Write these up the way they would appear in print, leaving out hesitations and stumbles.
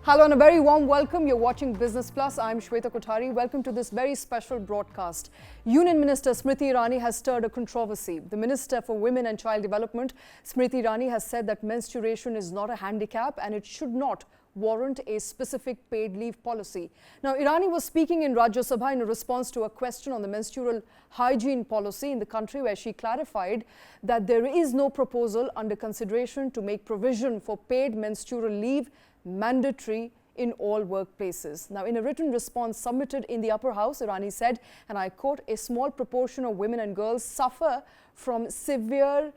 Hello and a very warm welcome. You're watching Business Plus. I'm Shweta Kothari. Welcome to this very special broadcast. Union Minister Smriti Irani has stirred a controversy. The Minister for Women and Child Development, Smriti Irani, has said that menstruation is not a handicap and it should not warrant a specific paid leave policy. Now, Irani was speaking in Rajya Sabha in response to a question on the menstrual hygiene policy in the country, where she clarified that there is no proposal under consideration to make provision for paid menstrual leave mandatory in all workplaces. Now, in a written response submitted in the upper house, Irani said, and I quote, "A small proportion of women and girls suffer from severe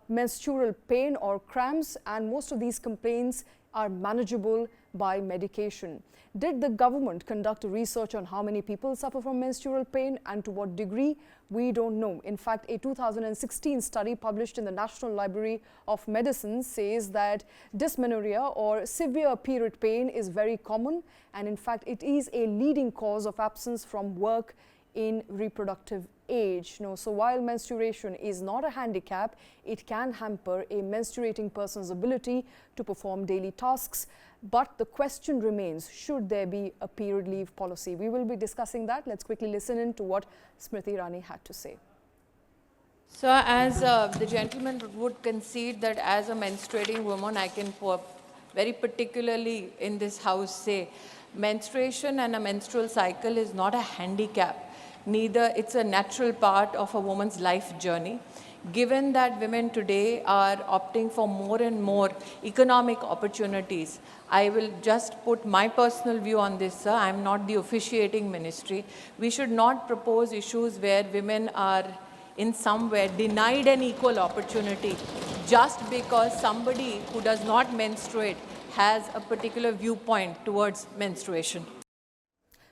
menstrual pain or cramps, and most of these complaints are manageable by medication." Did the government conduct research on how many people suffer from menstrual pain and to what degree? We don't know. In fact, a 2016 study published in the National Library of Medicine says that dysmenorrhea or severe period pain is very common, and in fact it is a leading cause of absence from work in reproductive age. So while menstruation is not a handicap, it can hamper a menstruating person's ability to perform daily tasks. But the question remains, should there be a period leave policy? We will be discussing that. Let's quickly listen in to what Smriti Irani had to say. So as the gentleman would concede that as a menstruating woman, I can very particularly in this house say, menstruation and a menstrual cycle is not a handicap. Neither it's a natural part of a woman's life journey. Given that women today are opting for more and more economic opportunities, I will just put my personal view on this, sir. I'm not the officiating ministry. We should not propose issues where women are in some way denied an equal opportunity just because somebody who does not menstruate has a particular viewpoint towards menstruation.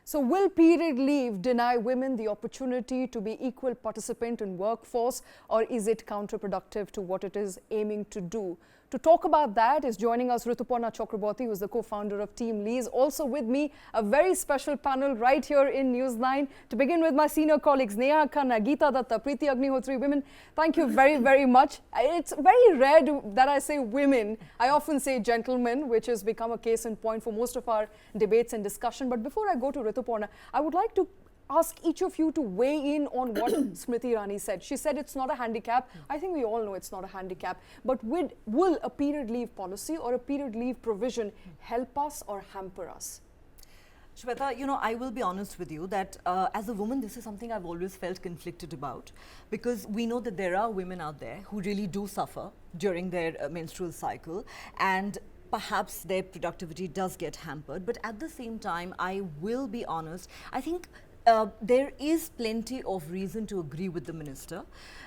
So will period leave deny women the opportunity to be equal participant in workforce, or is it counterproductive to what it is aiming to do? To talk about that is joining us Rituparna Chakraborty, who is the co-founder of TeamLease. Also with me, a very special panel right here in News9. To begin with, my senior colleagues, Neha Khanna, Geeta Dutta, Preeti Agnihotri. Women, thank you very, very much. It's very rare that I say women. I often say gentlemen, which has become a case in point for most of our debates and discussion. But before I go to Rituparna, I would like to ask each of you to weigh in on what Smriti Irani said. She said it's not a handicap. I think we all know it's not a handicap. But will a period leave policy or a period leave provision help us or hamper us? Shweta, I will be honest with you that as a woman, this is something I've always felt conflicted about, because we know that there are women out there who really do suffer during their menstrual cycle, and perhaps their productivity does get hampered. But at the same time, I will be honest, I think there is plenty of reason to agree with the minister.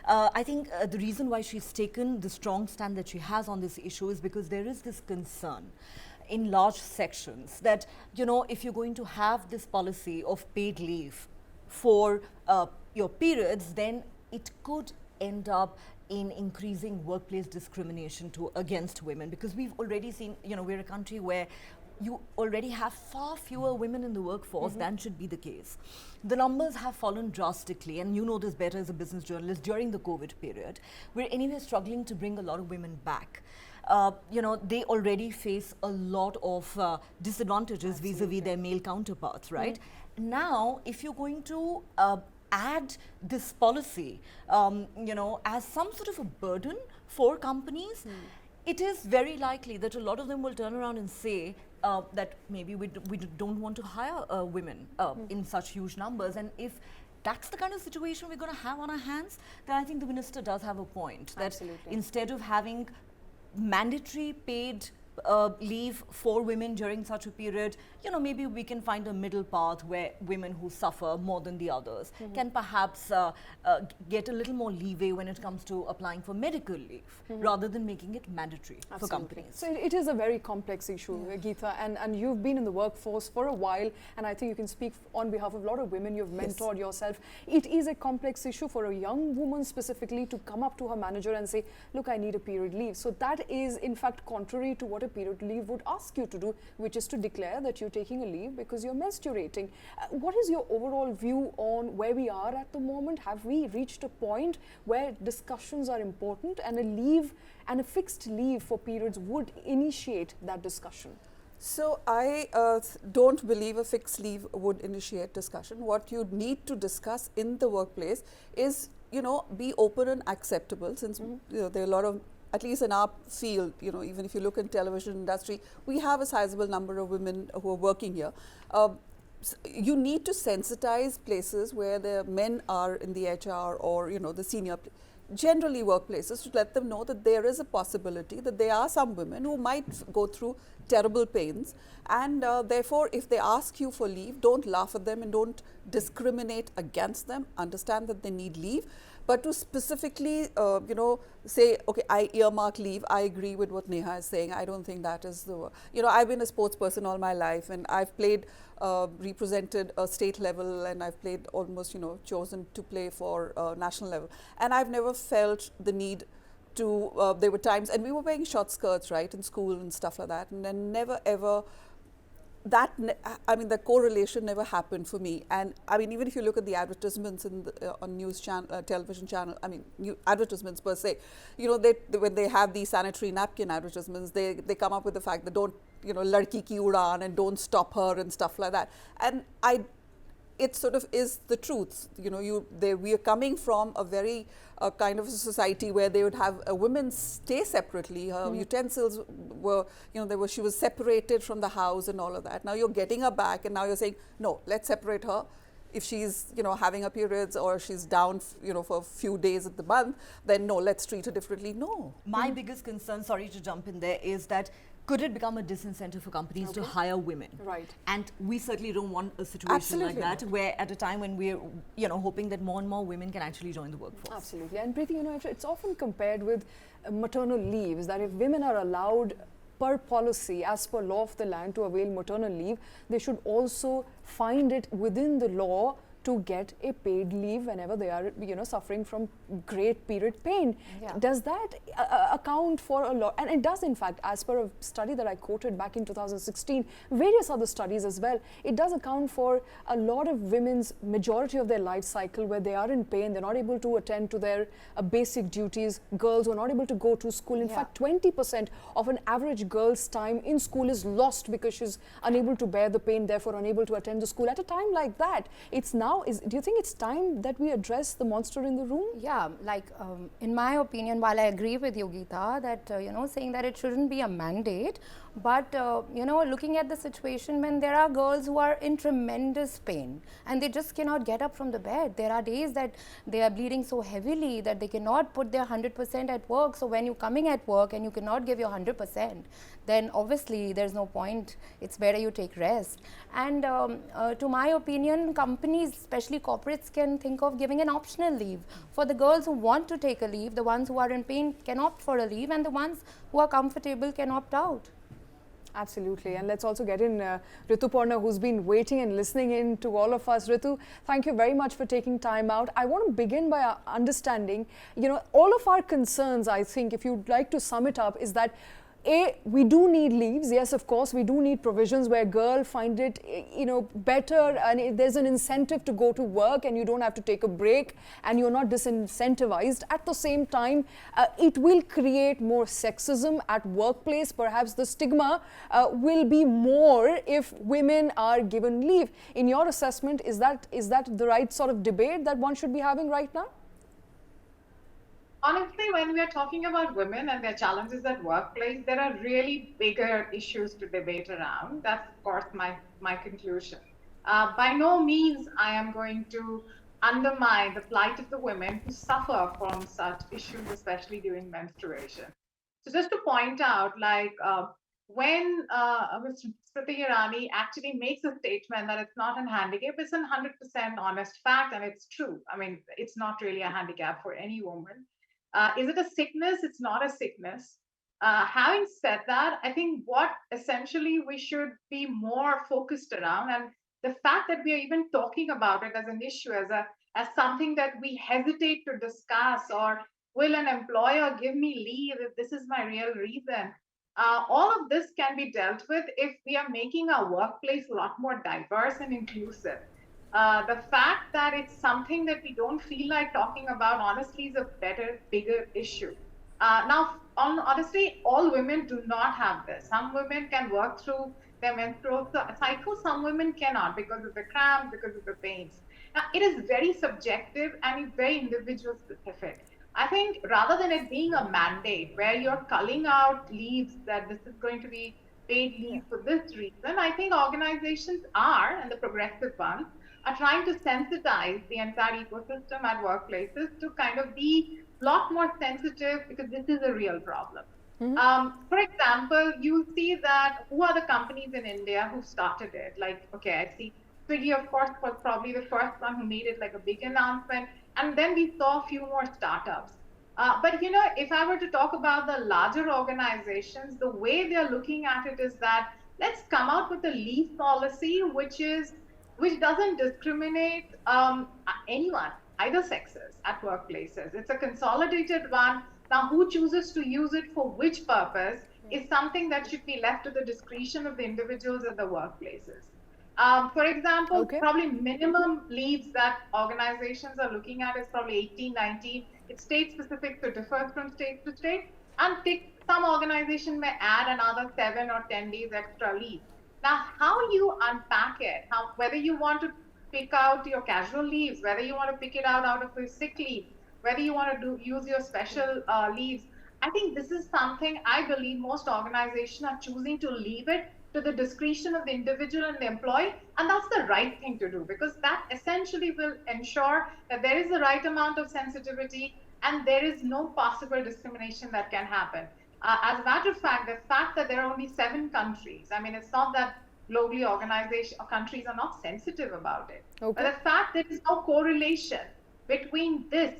I think the reason why she's taken the strong stand that she has on this issue is because there is this concern in large sections that, if you're going to have this policy of paid leave for your periods, then it could end up in increasing workplace discrimination against women, because we've already seen, we're a country where you already have far fewer women in the workforce than should be the case. The numbers have fallen drastically, and you know this better as a business journalist. During the COVID period, we're anyway struggling to bring a lot of women back. They already face a lot of disadvantages vis-a-vis their male counterparts, right? Now, if you're going to add this policy, as some sort of a burden for companies, it is very likely that a lot of them will turn around and say that maybe we don't want to hire women in such huge numbers. And if that's the kind of situation we're going to have on our hands, then I think the minister does have a point. That instead of having mandatory paid leave for women during such a period, maybe we can find a middle path where women who suffer more than the others can perhaps get a little more leeway when it comes to applying for medical leave, rather than making it mandatory for companies. So it is a very complex issue, Geeta, and you've been in the workforce for a while, and I think you can speak on behalf of a lot of women. You've mentored yourself. It is a complex issue for a young woman specifically to come up to her manager and say, look, I need a period leave. So that is in fact contrary to what a period leave would ask you to do, which is to declare that you're taking a leave because you're menstruating. What is your overall view on where we are at the moment? Have we reached a point where discussions are important and a leave and a fixed leave for periods would initiate that discussion? So I don't believe a fixed leave would initiate discussion. What you need to discuss in the workplace is, be open and acceptable, since there are a lot of, at least in our field, even if you look in television industry, we have a sizable number of women who are working here. You need to sensitize places where the men are in the HR or the senior, generally workplaces, to let them know that there is a possibility that there are some women who might go through terrible pains, and therefore if they ask you for leave, don't laugh at them and don't discriminate against them. Understand that they need leave, but to specifically say, okay, I earmark leave. I agree with what Neha is saying. I don't think that is the, I've been a sports person all my life, and I've played, represented a state level, and I've played almost, chosen to play for national level, and I've never felt the need to, there were times, and we were wearing short skirts, right, in school and stuff like that, and then never ever, the correlation never happened for me. And I mean, even if you look at the advertisements in the, on news channel, television channel, advertisements per se, when they have these sanitary napkin advertisements, they come up with the fact that don't, ladki ki udaan, and don't stop her and stuff like that. And it sort of is the truth. We are coming from a very kind of a society where they would have women stay separately. Her utensils were, she was separated from the house and all of that. Now you're getting her back, and now you're saying, no, let's separate her. If she's, having her periods, or she's down, for a few days of the month, then no, let's treat her differently. No. My biggest concern, sorry to jump in there, is that could it become a disincentive for companies to hire women? Right. And we certainly don't want a situation like that, where at a time when we're, hoping that more and more women can actually join the workforce. Absolutely. And Preeti, it's often compared with maternal leaves, that if women are allowed per policy, as per law of the land, to avail maternal leave, they should also find it within the law to get a paid leave whenever they are, suffering from great period pain. Yeah. Does that account for a lot? And it does, in fact, as per a study that I quoted back in 2016, various other studies as well, it does account for a lot of women's majority of their life cycle where they are in pain, they're not able to attend to their basic duties. Girls who are not able to go to school. In fact, 20% of an average girl's time in school is lost because she's unable to bear the pain, therefore unable to attend the school. At a time like that, it's now, do you think it's time that we address the monster in the room? Yeah, like in my opinion, while I agree with you, Geeta, that saying that it shouldn't be a mandate, but looking at the situation when there are girls who are in tremendous pain and they just cannot get up from the bed. There are days that they are bleeding so heavily that they cannot put their 100% at work. So when you're coming at work and you cannot give your 100%, then obviously there's no point. It's better you take rest. And to my opinion, companies, especially corporates, can think of giving an optional leave for the girls who want to take a leave. The ones who are in pain can opt for a leave, and the ones who are comfortable can opt out. Absolutely. And let's also get in Rituparna, who's been waiting and listening in to all of us. Ritu, thank you very much for taking time out. I want to begin by understanding, all of our concerns, I think, if you'd like to sum it up, is that we do need leaves. Yes, of course, we do need provisions where girls find it, better, and there's an incentive to go to work and you don't have to take a break and you're not disincentivized. At the same time, it will create more sexism at workplace. Perhaps the stigma will be more if women are given leave. In your assessment, is that the right sort of debate that one should be having right now? Honestly, when we are talking about women and their challenges at workplace, there are really bigger issues to debate around. That's, of course, my conclusion. By no means I am going to undermine the plight of the women who suffer from such issues, especially during menstruation. So just to point out, when Smriti Irani actually makes a statement that it's not a handicap, it's a 100% honest fact, and it's true. I mean, it's not really a handicap for any woman. Is it a sickness? It's not a sickness. Having said that, I think what essentially we should be more focused around, and the fact that we are even talking about it as an issue, as something that we hesitate to discuss, or will an employer give me leave if this is my real reason? All of this can be dealt with if we are making our workplace a lot more diverse and inclusive. The fact that it's something that we don't feel like talking about, honestly, is a bigger issue. Now, honestly, all women do not have this. Some women can work through their menstrual cycle. Some women cannot because of the cramps, because of the pains. Now, it is very subjective and it's very individual specific. I think rather than it being a mandate where you're culling out leaves that this is going to be paid leave for this reason, I think organizations are, and the progressive ones, are trying to sensitize the entire ecosystem at workplaces to kind of be a lot more sensitive because this is a real problem. For example, you see that who are the companies in India who started it? Like, okay, I see Swiggy, of course, was probably the first one who made it like a big announcement. And then we saw a few more startups. But you know, if I were to talk about the larger organizations, the way they're looking at it is that let's come out with a leave policy which doesn't discriminate anyone, either sexes at workplaces. It's a consolidated one. Now, who chooses to use it for which purpose is something that should be left to the discretion of the individuals at the workplaces. For example, probably minimum leaves that organizations are looking at is probably 18, 19. It's state specific, so differs from state to state. And some organization may add another 7 or 10 days extra leave. Now, how you unpack it, whether you want to pick out your casual leaves, whether you want to pick it out of your sick leave, whether you want to use your special leaves, I think this is something I believe most organizations are choosing to leave it to the discretion of the individual and the employee. And that's the right thing to do because that essentially will ensure that there is the right amount of sensitivity and there is no possible discrimination that can happen. As a matter of fact, the fact that there are only 7 countries, I mean, it's not that globally organization or countries are not sensitive about it. But the fact there is no correlation between this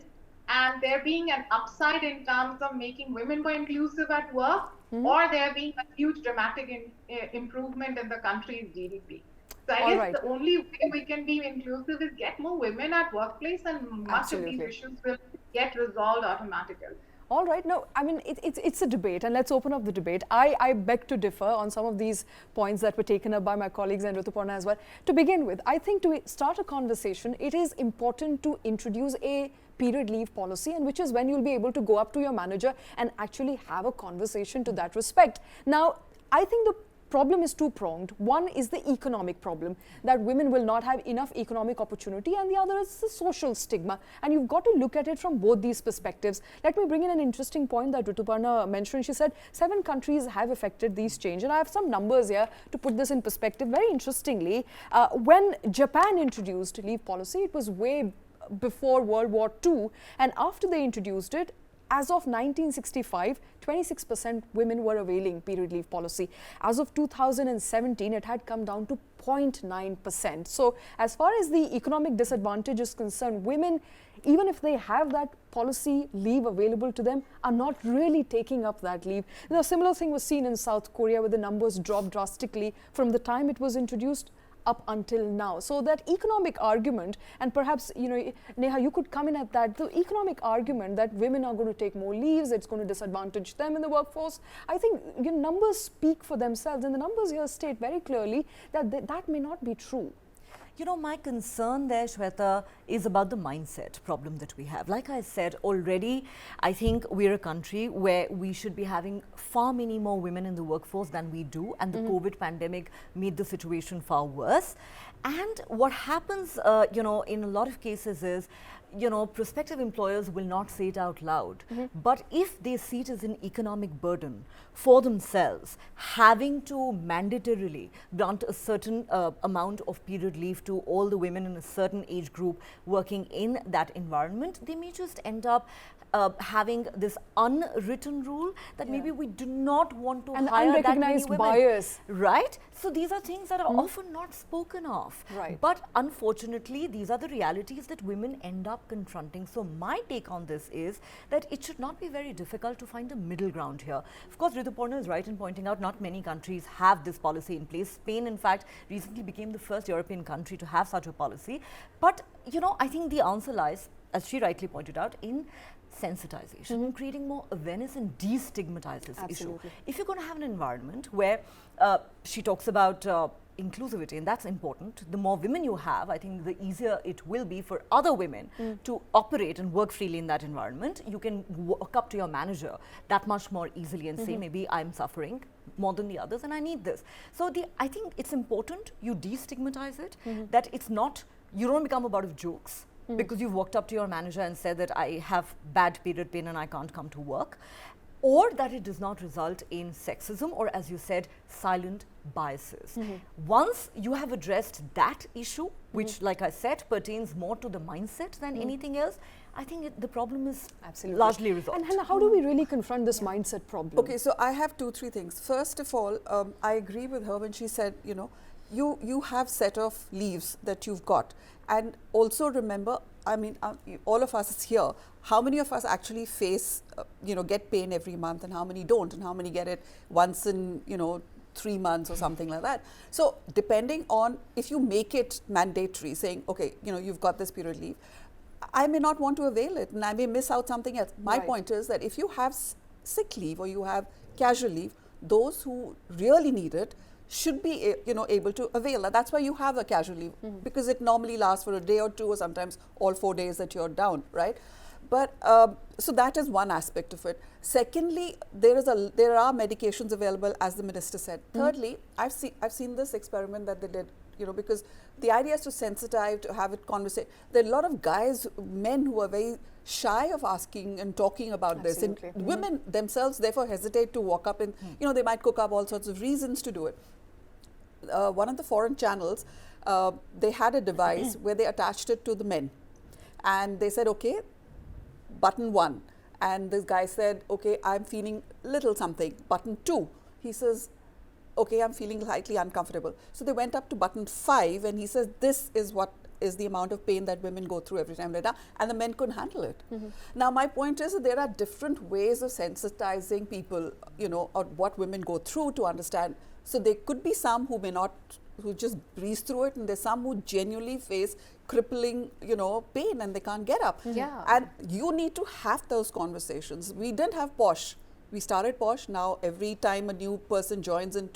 and there being an upside in terms of making women more inclusive at work, or there being a huge dramatic improvement in the country's GDP. So I guess the only way we can be inclusive is get more women at workplace and much of these issues will get resolved automatically. All right. Now, I mean, it's a debate, and let's open up the debate. I beg to differ on some of these points that were taken up by my colleagues and Rituparna as well. To begin with, I think to start a conversation, it is important to introduce a period leave policy, and which is when you'll be able to go up to your manager and actually have a conversation to that respect. Now, I think the problem is two-pronged. One is the economic problem, that women will not have enough economic opportunity, and the other is the social stigma. And you've got to look at it from both these perspectives. Let me bring in an interesting point that Rituparna mentioned. She said 7 countries have affected these change. And I have some numbers here to put this in perspective. Very interestingly, when Japan introduced leave policy, it was way before World War II. And after they introduced it, as of 1965, 26% women were availing period leave policy. As of 2017, it had come down to 0.9%. So as far as the economic disadvantage is concerned, women, even if they have that policy leave available to them, are not really taking up that leave. Now, a similar thing was seen in South Korea, where the numbers dropped drastically from the time it was introduced up until now. So that economic argument, and perhaps, you know, Neha, you could come in at that, the economic argument that women are going to take more leaves, it's going to disadvantage them in the workforce. I think numbers speak for themselves, and the numbers here state very clearly that that may not be true. You know, my concern there, Shweta, is about the mindset problem that we have. Like I said already, I think we're a country where we should be having far many more women in the workforce than we do, and the COVID pandemic made the situation far worse. And what happens, you know, in a lot of cases is, you know, prospective employers will not say it out loud. But if they see it as an economic burden for themselves, having to mandatorily grant a certain amount of period leave to all the women in a certain age group working in that environment, they may just end up having this unwritten rule that maybe we do not want to hire that many women. Bias. Right? So these are things that are often not spoken of. Right. But unfortunately, these are the realities that women end up confronting. So my take on this is that it should not be very difficult to find a middle ground here. Of course, Rituparna is right in pointing out not many countries have this policy in place. Spain, in fact, recently became the first European country to have such a policy. But, you know, I think the answer lies, as she rightly pointed out, in sensitization, creating more awareness and destigmatize this issue. If you're going to have an environment where she talks about inclusivity, and that's important, the more women you have, I think the easier it will be for other women to operate and work freely in that environment. You can walk up to your manager that much more easily and say, maybe I'm suffering more than the others and I need this. So I think it's important you destigmatize it, that it's not, you don't become a butt of jokes because you've walked up to your manager and said that I have bad period pain and I can't come to work, or that it does not result in sexism or, as you said, silent biases. Once you have addressed that issue, which like I said pertains more to the mindset than anything else, I think the problem is largely resolved. And Hannah, how do we really confront this mindset problem? Okay, so I have 2-3 things. First of all, I agree with her when she said, you know, you have set of leaves that you've got, and also remember, I mean, all of us here, how many of us actually face, you know, get pain every month, and how many don't, and how many get it once in, you know, 3 months or something like that. So depending on, if you make it mandatory, saying, okay, you know, you've got this period leave, I may not want to avail it and I may miss out something else. My point is that if you have sick leave or you have casual leave, those who really need it should be, you know, able to avail that. That's why you have a casual leave, because it normally lasts for a day or two, or sometimes all 4 days that you're down, right? But so that is one aspect of it. Secondly, there are medications available, as the minister said. Thirdly, I've seen this experiment that they did, you know, because the idea is to sensitize, to have it conversation. There are a lot of guys, men who are very shy of asking and talking about this, and women themselves therefore hesitate to walk up and, you know, they might cook up all sorts of reasons to do it. One of the foreign channels, they had a device where they attached it to the men, and they said, okay, button 1, and this guy said, okay, I'm feeling little something. Button 2, he says, okay, I'm feeling slightly uncomfortable. So they went up to button 5, and he says, this is what is the amount of pain that women go through every time they're down, and the men couldn't handle it. Now, my point is that there are different ways of sensitizing people, you know, on what women go through to understand. So there could be some who may not, who just breeze through it, and there's some who genuinely face crippling, you know, pain and they can't get up. And you need to have those conversations. We didn't have POSH. We started POSH. Now every time a new person joins in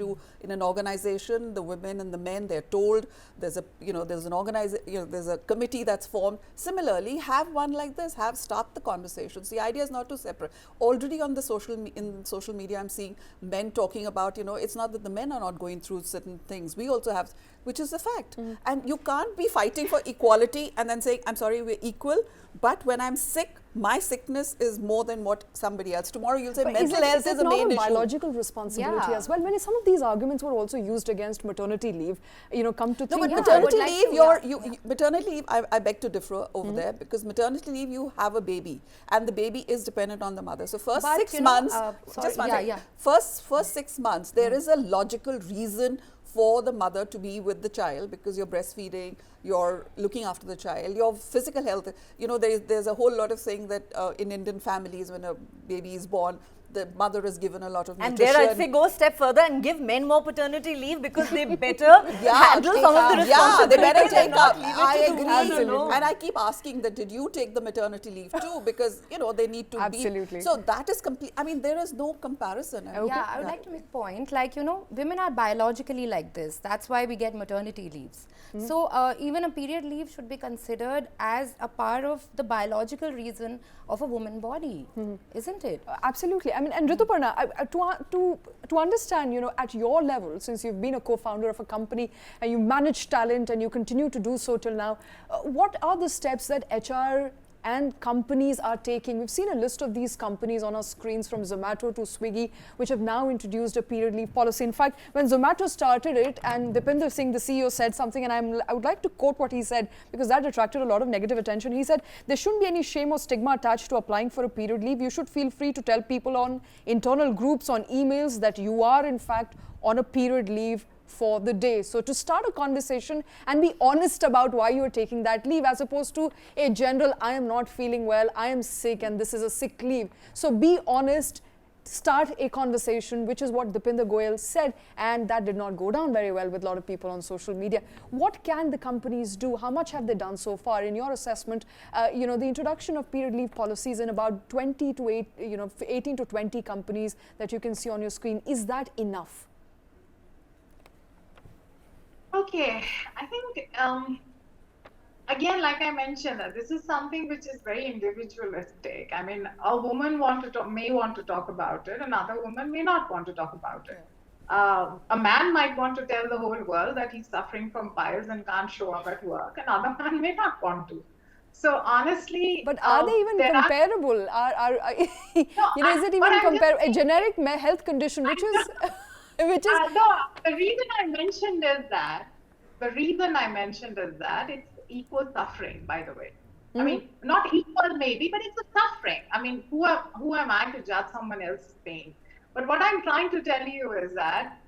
an organization, the women and the men, they're told there's a, you know, there's a committee that's formed. Similarly, have one like this, start the conversations. The idea is not to separate. Already on the social media, I'm seeing men talking about, you know, it's not that the men are not going through certain things. We also have, which is a fact. And you can't be fighting for equality and then saying, I'm sorry, we're equal, but when I'm sick, my sickness is more than what somebody else. Tomorrow you'll say mental health is a main issue. Biological responsibility as well. When some of these arguments were also used against maternity leave, you know, come to think. No, but maternity leave, maternity leave, I beg to differ over there, because maternity leave, you have a baby, and the baby is dependent on the mother. So first 6 months, first 6 months, there is a logical reason for the mother to be with the child, because you're breastfeeding, you're looking after the child, your physical health. You know, there's a whole lot of saying that in Indian families, when a baby is born, the mother is given a lot of nutrition. And there I'd say go a step further and give men more paternity leave, because they better handle some of the responsibilities. Yeah, they better take up. I agree. Absolutely. And I keep asking that, did you take the maternity leave too? Because, you know, they need to be. So that is complete. I mean, there is no comparison. Yeah, I would like to make a point, like, you know, women are biologically like this. That's why we get maternity leaves. So even a period leave should be considered as a part of the biological reason of a woman's body, isn't it? Absolutely. I mean, and Rituparna, to understand, you know, at your level, since you've been a co-founder of a company and you manage talent and you continue to do so till now, what are the steps that HR and companies are taking? We've seen a list of these companies on our screens, from Zomato to Swiggy, which have now introduced a period leave policy. In fact, when Zomato started it, and Dipinder Singh, the CEO, said something, and I would like to quote what he said, because that attracted a lot of negative attention. He said, there shouldn't be any shame or stigma attached to applying for a period leave. You should feel free to tell people on internal groups, on emails, that you are in fact on a period leave for the day. So to start a conversation and be honest about why you are taking that leave, as opposed to a general, I am not feeling well, I am sick and this is a sick leave. So be honest, start a conversation, which is what Dipinder Goyal said, and that did not go down very well with a lot of people on social media. What can the companies do? How much have they done so far? In your assessment, you know, the introduction of period leave policies in about 18 to 20 companies that you can see on your screen, is that enough? Okay, I think, again, like I mentioned, this is something which is very individualistic. I mean, a woman may want to talk about it, another woman may not want to talk about it. A man might want to tell the whole world that he's suffering from piles and can't show up at work. Another man may not want to. So honestly, But are they even there are comparable? no. Is it But even I'm just comparable? A saying, generic health condition, which is, which is, no, the reason I mentioned is that it's equal suffering, by the way. I mean, not equal maybe, but it's a suffering. I mean, who am I to judge someone else's pain? But what I'm trying to tell you is that,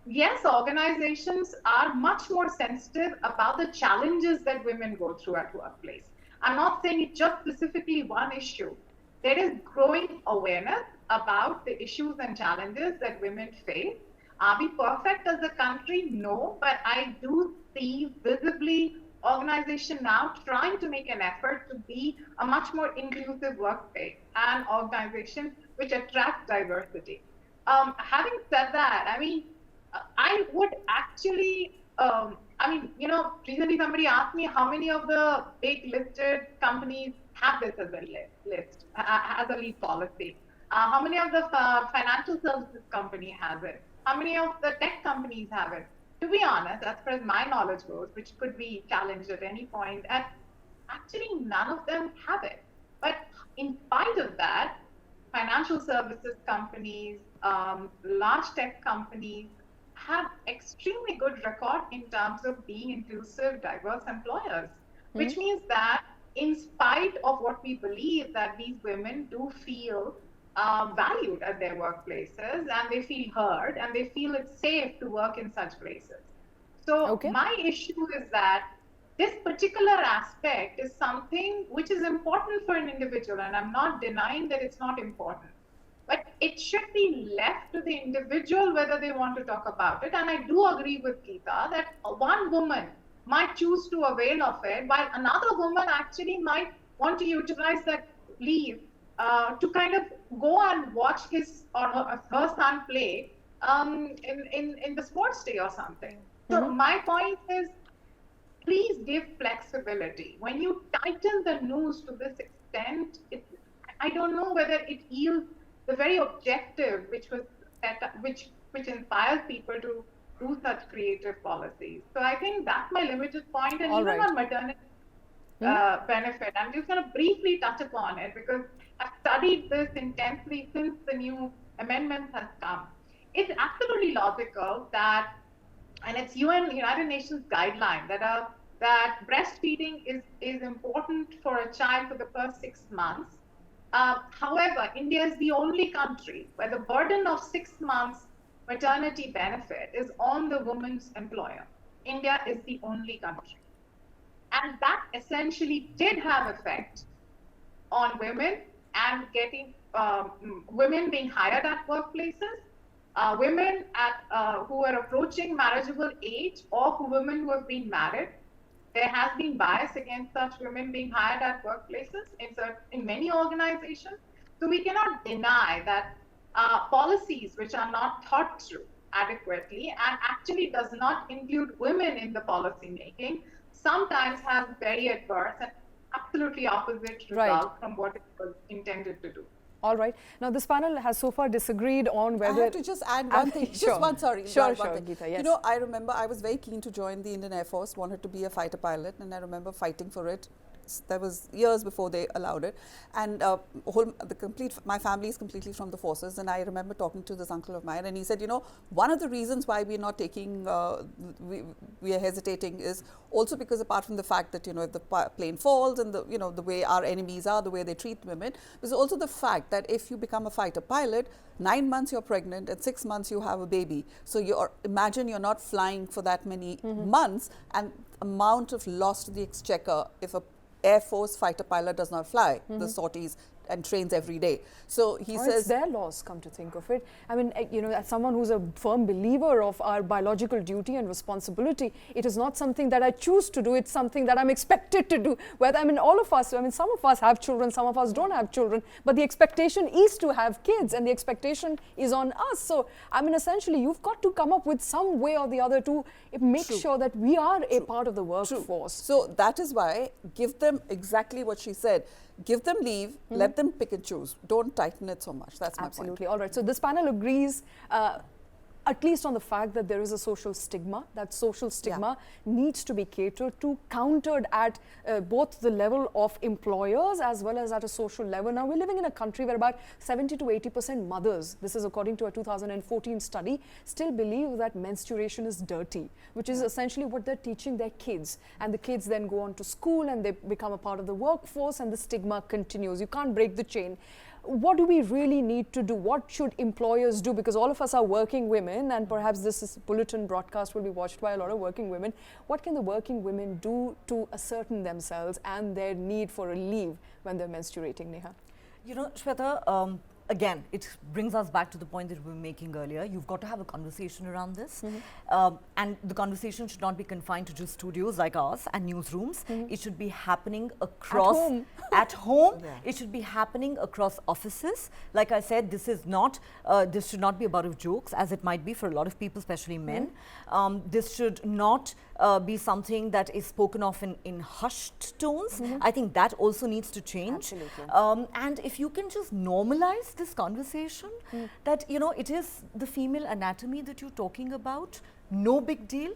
yes, organizations are much more sensitive about the challenges that women go through at workplace. I'm not saying it's just specifically one issue. There is growing awareness about the issues and challenges that women face. Are we perfect as a country? No, but I do see visibly organization now trying to make an effort to be a much more inclusive workplace and organization which attracts diversity. Having said that, I mean, I would actually, recently somebody asked me how many of the big listed companies have this as a list, as a lead policy. How many of the financial services company has it? How many of the tech companies have it? To be honest, as far as my knowledge goes, which could be challenged at any point, and actually none of them have it. But in spite of that, financial services companies, large tech companies have extremely good record in terms of being inclusive, diverse employers, which means that in spite of what we believe, that these women do feel valued at their workplaces, and they feel heard, and they feel it's safe to work in such places. So my issue is that this particular aspect is something which is important for an individual, and I'm not denying that it's not important. But it should be left to the individual whether they want to talk about it. And I do agree with Geeta that one woman might choose to avail of it, while another woman actually might want to utilize that leave to kind of go and watch his or her son play in the sports day or something. So my point is, please give flexibility. When you tighten the noose to this extent, I don't know whether it yields the very objective which was set up, which inspires people to do such creative policies. So I think that's my limited point. And even on maternity benefit, I'm just going to briefly touch upon it because I've studied this intensely since the new amendments has come. It's absolutely logical that, and it's United Nations guideline that breastfeeding is important for a child for the first 6 months. However, India is the only country where the burden of 6 months maternity benefit is on the woman's employer. India is the only country. And that essentially did have effect on women and getting women being hired at workplaces, women who are approaching marriageable age, or women who have been married. There has been bias against such women being hired at workplaces in many organizations. So we cannot deny that policies which are not thought through adequately and actually does not include women in the policy making sometimes have very adverse and absolutely opposite results from what it was intended to do. All right. Now, this panel has so far disagreed on whether... I have to just add one thing. Just one, sorry. Sure, one sure, thing. Geeta, yes. You know, I remember I was very keen to join the Indian Air Force, wanted to be a fighter pilot, and I remember fighting for it. That was years before they allowed it. And my family is completely from the forces, and I remember talking to this uncle of mine, and he said, you know, one of the reasons why we're not taking, we are hesitating is also because apart from the fact that, you know, if the plane falls and the way our enemies are, the way they treat women, there's also the fact that if you become a fighter pilot, 9 months you're pregnant and 6 months you have a baby. So imagine you're not flying for that many months, and amount of loss to the exchequer if a Air Force fighter pilot does not fly the sorties and trains every day. So he says... It's their loss, come to think of it. I mean, you know, as someone who's a firm believer of our biological duty and responsibility, it is not something that I choose to do, it's something that I'm expected to do. Whether, I mean, all of us, I mean, some of us have children, some of us don't have children, but the expectation is to have kids and the expectation is on us. So, I mean, essentially, you've got to come up with some way or the other to make sure that we are a part of the workforce. So, that is why give them exactly what she said. Give them leave, let them pick and choose. Don't tighten it so much. That's my point. Absolutely. All right. So this panel agrees. at least on the fact that there is a social stigma. That social stigma needs to be catered to, countered at both the level of employers as well as at a social level. Now, we're living in a country where about 70 to 80% mothers, this is according to a 2014 study, still believe that menstruation is dirty, which is essentially what they're teaching their kids. And the kids then go on to school and they become a part of the workforce, and the stigma continues. You can't break the chain. What do we really need to do? What should employers do? Because all of us are working women, and perhaps this bulletin broadcast will be watched by a lot of working women. What can the working women do to ascertain themselves and their need for a leave when they're menstruating, Neha? You know, Shweta, again, it brings us back to the point that we were making earlier. You've got to have a conversation around this. And the conversation should not be confined to just studios like ours and newsrooms. It should be happening across... At home. It should be happening across offices. Like I said, this is not, this should not be about jokes, as it might be for a lot of people, especially men. This should not be something that is spoken of in hushed tones. I think that also needs to change. And if you can just normalize this conversation, that, you know, it is the female anatomy that you're talking about, no big deal.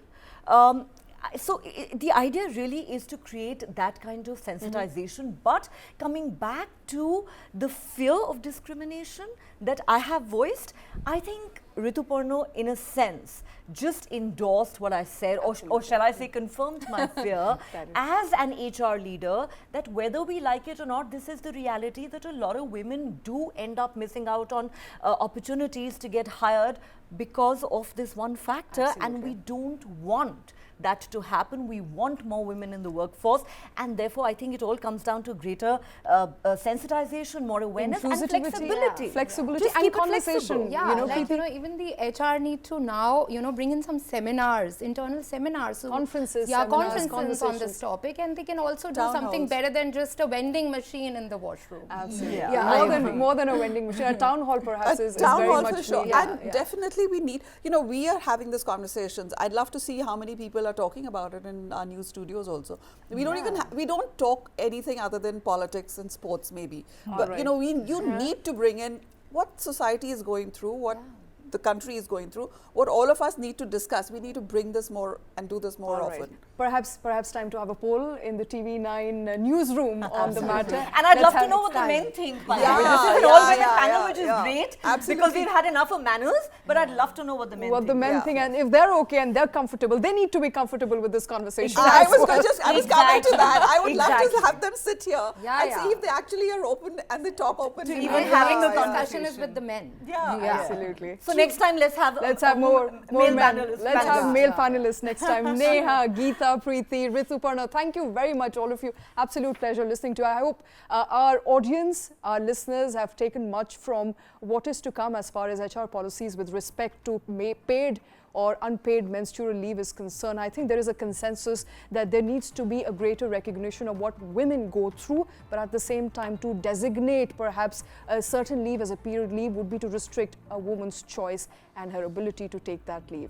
So the idea really is to create that kind of sensitization, but coming back to the fear of discrimination that I have voiced, I think Rituparna, in a sense, just endorsed what I said, or shall I say confirmed my fear as an HR leader, that whether we like it or not, this is the reality that a lot of women do end up missing out on opportunities to get hired because of this one factor. And we don't want that to happen. We want more women in the workforce, and therefore I think it all comes down to greater sensitization, more awareness, and flexibility. Flexibility Just and keep it conversation. flexible. Yeah, You know, like, you know, even the HR need to now, you know, bring in some seminars, internal seminars. So Conferences, yeah, seminars, conferences on this topic, and they can also do something better than just a vending machine in the washroom. Absolutely. Yeah, More than a vending machine. A town hall perhaps is town very hall much for sure. needed. And definitely we need, you know, we are having these conversations. I'd love to see how many people are talking about it in our news studios also. We don't even we don't talk anything other than politics and sports maybe. But you know, you need to bring in what society is going through, what the country is going through, what all of us need to discuss. We need to bring this more and do this more often. Perhaps time to have a poll in the TV9 newsroom on the matter. And I'd love to know what the men think, by the way. This is an all-women panel, which is great, because we've had enough of manners, but I'd love to know what the men think. What the men think, and if they're okay and they're comfortable, they need to be comfortable with this conversation. I was coming to that. I would love to have them sit here and see if they actually are open and they talk openly. Even having the discussion is with the men. Absolutely. So next time, let's have more male men. panelists. Let's have male panelists next time. Neha, Geeta, Preeti, Rituparna, thank you very much, all of you. Absolute pleasure listening to you. I hope our audience, our listeners have taken much from what is to come as far as HR policies with respect to paid or unpaid menstrual leave is concerned. I think there is a consensus that there needs to be a greater recognition of what women go through, but at the same time to designate perhaps a certain leave as a period leave would be to restrict a woman's choice and her ability to take that leave.